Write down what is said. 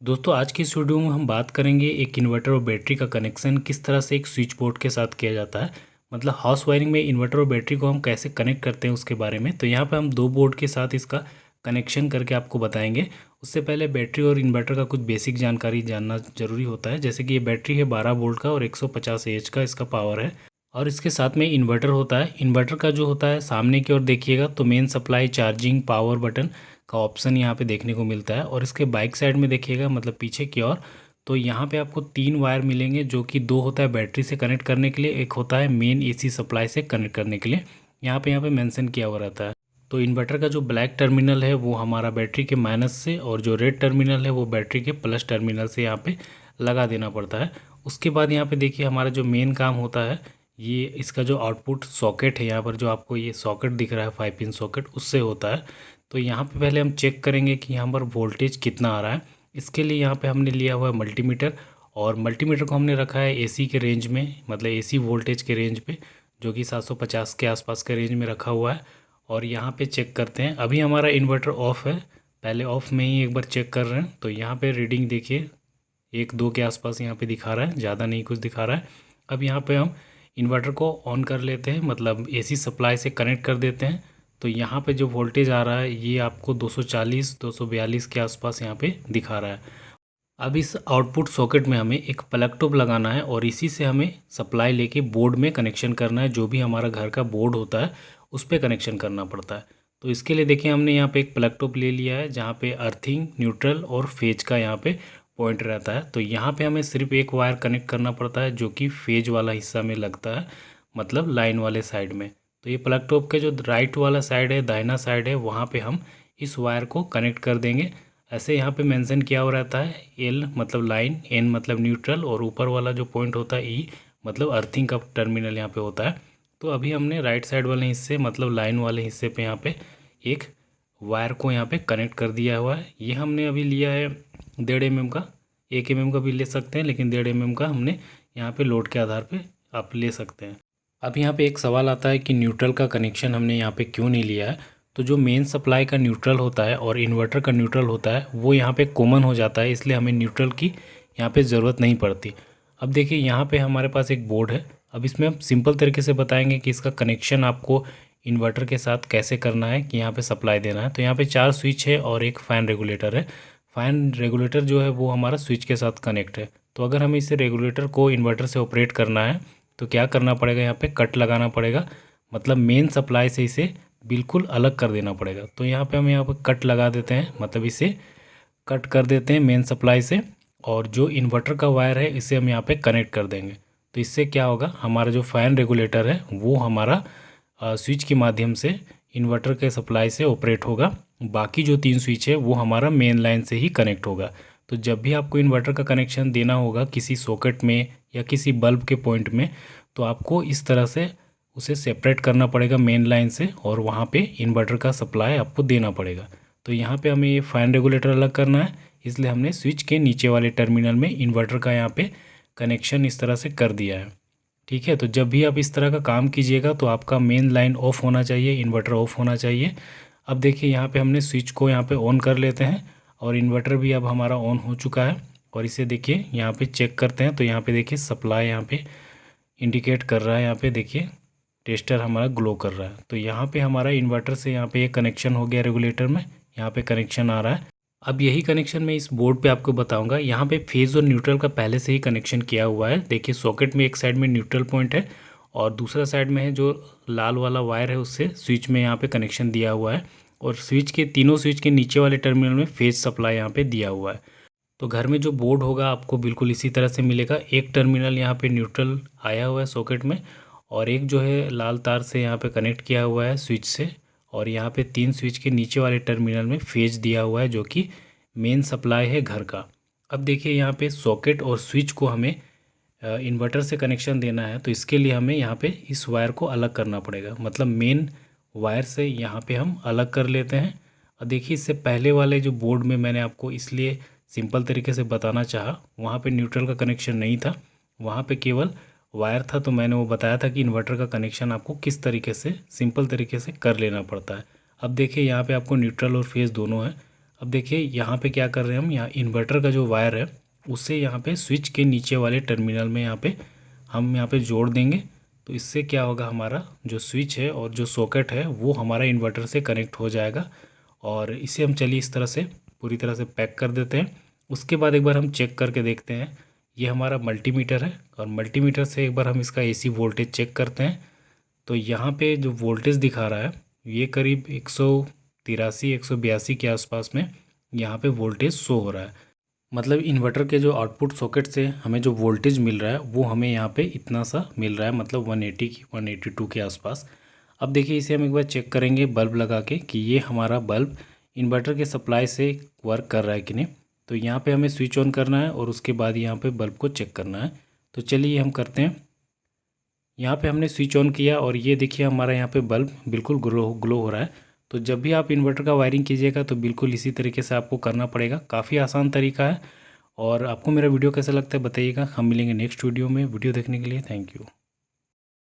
दोस्तों आज की इस वीडियो में हम बात करेंगे एक इन्वर्टर और बैटरी का कनेक्शन किस तरह से एक स्विच बोर्ड के साथ किया जाता है। मतलब हाउस वायरिंग में इन्वर्टर और बैटरी को हम कैसे कनेक्ट करते हैं उसके बारे में। तो यहाँ पे हम दो बोर्ड के साथ इसका कनेक्शन करके आपको बताएंगे। उससे पहले बैटरी और इन्वर्टर का कुछ बेसिक जानकारी जानना ज़रूरी होता है। जैसे कि ये बैटरी है 12 वोल्ट का और 150 AH का इसका पावर है। और इसके साथ में इन्वर्टर होता है। इन्वर्टर का जो होता है सामने की ओर देखिएगा तो main supply, charging, power button का ऑप्शन यहाँ पे देखने को मिलता है। और इसके बाइक साइड में देखिएगा मतलब पीछे की ओर तो यहाँ पे आपको 3 वायर मिलेंगे, जो कि दो होता है बैटरी से कनेक्ट करने के लिए, एक होता है मेन एसी सप्लाई से कनेक्ट करने के लिए। यहाँ पे मेंशन किया हुआ रहता है। तो इन्वर्टर का जो ब्लैक टर्मिनल है वो हमारा बैटरी के माइनस से, और जो रेड टर्मिनल है वो बैटरी के प्लस टर्मिनल से यहाँ पे लगा देना पड़ता है। उसके बाद यहाँ पे देखिए हमारा जो मेन काम होता है, ये इसका जो आउटपुट सॉकेट है, यहाँ पर जो आपको ये सॉकेट दिख रहा है 5 पिन सॉकेट, उससे होता है। तो यहाँ पे पहले हम चेक करेंगे कि यहाँ पर वोल्टेज कितना आ रहा है। इसके लिए यहाँ पे हमने लिया हुआ है मल्टीमीटर, और मल्टीमीटर को हमने रखा है एसी के रेंज में, मतलब एसी वोल्टेज के रेंज पे, जो कि 750 के आसपास के रेंज में रखा हुआ है। और यहाँ पे चेक करते हैं। अभी हमारा इन्वर्टर ऑफ है, पहले ऑफ में ही एक बार चेक कर रहे हैं। तो यहाँ पे रीडिंग देखिए 1-2 के आसपास यहाँ पे दिखा रहा है, ज़्यादा नहीं कुछ दिखा रहा है। अब यहाँ पे हम इन्वर्टर को ऑन कर लेते हैं, मतलब एसी सप्लाई से कनेक्ट कर देते हैं। तो यहाँ पे जो वोल्टेज आ रहा है ये आपको 240 242 के आसपास यहाँ पे दिखा रहा है। अब इस आउटपुट सॉकेट में हमें एक प्लग ट्यूब लगाना है, और इसी से हमें सप्लाई लेके बोर्ड में कनेक्शन करना है। जो भी हमारा घर का बोर्ड होता है उस पर कनेक्शन करना पड़ता है। तो इसके लिए देखिए हमने यहाँ पे एक प्लग ट्यूब ले लिया है, जहाँ पे अर्थिंग, न्यूट्रल और फेज का यहाँ पे पॉइंट रहता है। तो यहाँ पे हमें सिर्फ एक वायर कनेक्ट करना पड़ता है, जो कि फेज वाला हिस्सा में लगता है, मतलब लाइन वाले साइड में। तो ये प्लग ट्यूब के जो राइट वाला साइड है, दाहिना साइड है, वहाँ पे हम इस वायर को कनेक्ट कर देंगे। ऐसे यहाँ पे मेंशन किया हुआ रहता है, एल मतलब लाइन, एन मतलब न्यूट्रल, और ऊपर वाला जो पॉइंट होता है ई मतलब अर्थिंग का टर्मिनल यहाँ पे होता है। तो अभी हमने राइट साइड वाले हिस्से मतलब लाइन वाले हिस्से पे यहाँ पे एक वायर को यहाँ पे कनेक्ट कर दिया हुआ है। ये हमने अभी लिया है 1.5 mm का, 1 mm का भी ले सकते हैं, लेकिन 1.5 mm का हमने यहाँ पे लोड के आधार पे आप ले सकते हैं। अब यहाँ पे एक सवाल आता है कि न्यूट्रल का कनेक्शन हमने यहाँ पे क्यों नहीं लिया है। तो जो मेन सप्लाई का न्यूट्रल होता है और इन्वर्टर का न्यूट्रल होता है वो यहाँ पे कॉमन हो जाता है, इसलिए हमें न्यूट्रल की यहाँ पे ज़रूरत नहीं पड़ती। अब देखिए यहाँ पे हमारे पास एक बोर्ड है। अब इसमें हम सिंपल तरीके से बताएंगे कि इसका कनेक्शन आपको इन्वर्टर के साथ कैसे करना है, कि यहाँ पे सप्लाई देना है। तो यहाँ पे 4 स्विच है और एक फ़ैन रेगुलेटर है। फ़ैन रेगुलेटर जो है वो हमारा स्विच के साथ कनेक्ट है। तो अगर हमें इसे रेगुलेटर को इन्वर्टर से ऑपरेट करना है तो क्या करना पड़ेगा, यहाँ पे कट लगाना पड़ेगा, मतलब मेन सप्लाई से इसे बिल्कुल अलग कर देना पड़ेगा। तो यहाँ पे हम यहाँ पे कट लगा देते हैं, मतलब इसे कट कर देते हैं मेन सप्लाई से, और जो इन्वर्टर का वायर है इसे हम यहाँ पे कनेक्ट कर देंगे। तो इससे क्या होगा, हमारा जो फ़ैन रेगुलेटर है वो हमारा स्विच के माध्यम से इन्वर्टर के सप्लाई से ऑपरेट होगा। बाकी जो 3 स्विच है वो हमारा मेन लाइन से ही कनेक्ट होगा। तो जब भी आपको इन्वर्टर का कनेक्शन देना होगा किसी सॉकेट में या किसी बल्ब के पॉइंट में, तो आपको इस तरह से उसे सेपरेट करना पड़ेगा मेन लाइन से, और वहाँ पे इन्वर्टर का सप्लाई आपको देना पड़ेगा। तो यहाँ पे हमें ये फ़ैन रेगुलेटर अलग करना है, इसलिए हमने स्विच के नीचे वाले टर्मिनल में इन्वर्टर का यहाँ पे कनेक्शन इस तरह से कर दिया है। ठीक है, तो जब भी आप इस तरह का काम कीजिएगा तो आपका मेन लाइन ऑफ होना चाहिए, इन्वर्टर ऑफ होना चाहिए। अब देखिए यहाँ पे हमने स्विच को यहाँ पे ऑन कर लेते हैं, और इन्वर्टर भी अब हमारा ऑन हो चुका है। और इसे देखिए यहाँ पे चेक करते हैं, तो यहाँ पे देखिए सप्लाई यहाँ पे इंडिकेट कर रहा है। यहाँ पे देखिए टेस्टर हमारा ग्लो कर रहा है। तो यहाँ पे हमारा इन्वर्टर से यहाँ पे एक कनेक्शन हो गया रेगुलेटर में, यहाँ पे कनेक्शन आ रहा है। अब यही कनेक्शन मैं इस बोर्ड पे आपको बताऊंगा। यहाँ पे फेज़ और न्यूट्रल का पहले से ही कनेक्शन किया हुआ है। देखिए सॉकेट में एक साइड में न्यूट्रल पॉइंट है, और दूसरा साइड में है जो लाल वाला वायर है, उससे स्विच में यहाँ पे कनेक्शन दिया हुआ है। और स्विच के तीनों स्विच के नीचे वाले टर्मिनल में फेज़ सप्लाई यहाँ पे दिया हुआ है। तो घर में जो बोर्ड होगा आपको बिल्कुल इसी तरह से मिलेगा। एक टर्मिनल यहाँ पे न्यूट्रल आया हुआ है सॉकेट में, और एक जो है लाल तार से यहाँ पे कनेक्ट किया हुआ है स्विच से, और यहाँ पे 3 स्विच के नीचे वाले टर्मिनल में फेज दिया हुआ है, जो कि मेन सप्लाई है घर का। अब देखिए यहाँ पे सॉकेट और स्विच को हमें इन्वर्टर से कनेक्शन देना है, तो इसके लिए हमें यहाँ पे इस वायर को अलग करना पड़ेगा, मतलब मेन वायर से यहाँ पे हम अलग कर लेते हैं। और देखिए इससे पहले वाले जो बोर्ड में मैंने आपको इसलिए सिंपल तरीके से बताना चाहा, वहाँ पे न्यूट्रल का कनेक्शन नहीं था, वहाँ पे केवल वायर था। तो मैंने वो बताया था कि इन्वर्टर का कनेक्शन आपको किस तरीके से सिंपल तरीके से कर लेना पड़ता है। अब देखिए यहाँ पे आपको न्यूट्रल और फेज़ दोनों है। अब देखिए यहाँ पे क्या कर रहे हैं हम, यहाँ इन्वर्टर का जो वायर है उसे यहाँ पे स्विच के नीचे वाले टर्मिनल में हम यहाँ पे जोड़ देंगे। तो इससे क्या होगा, हमारा जो स्विच है और जो सॉकेट है वो हमारा इन्वर्टर से कनेक्ट हो जाएगा। और इसे हम चलिए इस तरह से पूरी तरह से पैक कर देते हैं। उसके बाद एक बार हम चेक करके देखते हैं। ये हमारा मल्टीमीटर है और मल्टीमीटर से एक बार हम इसका एसी वोल्टेज चेक करते हैं। तो यहाँ पे जो वोल्टेज दिखा रहा है ये करीब 183 182 के आसपास में यहाँ पे वोल्टेज शो हो रहा है। मतलब इन्वर्टर के जो आउटपुट सॉकेट से हमें जो वोल्टेज मिल रहा है वो हमें यहाँ पे इतना सा मिल रहा है, मतलब 180 की 182 के आसपास। अब देखिए इसे हम एक बार चेक करेंगे बल्ब लगा के कि ये हमारा बल्ब इन्वर्टर के सप्लाई से वर्क कर रहा है कि नहीं। तो यहाँ पे हमें स्विच ऑन करना है और उसके बाद यहाँ पे बल्ब को चेक करना है। तो चलिए हम करते हैं। यहाँ पे हमने स्विच ऑन किया और ये देखिए हमारा यहाँ पे बल्ब बिल्कुल ग्लो हो रहा है। तो जब भी आप इन्वर्टर का वायरिंग कीजिएगा तो बिल्कुल इसी तरीके से आपको करना पड़ेगा। काफ़ी आसान तरीका है। और आपको मेरा वीडियो कैसा लगता है बताइएगा। हम मिलेंगे नेक्स्ट वीडियो में। वीडियो देखने के लिए थैंक यू।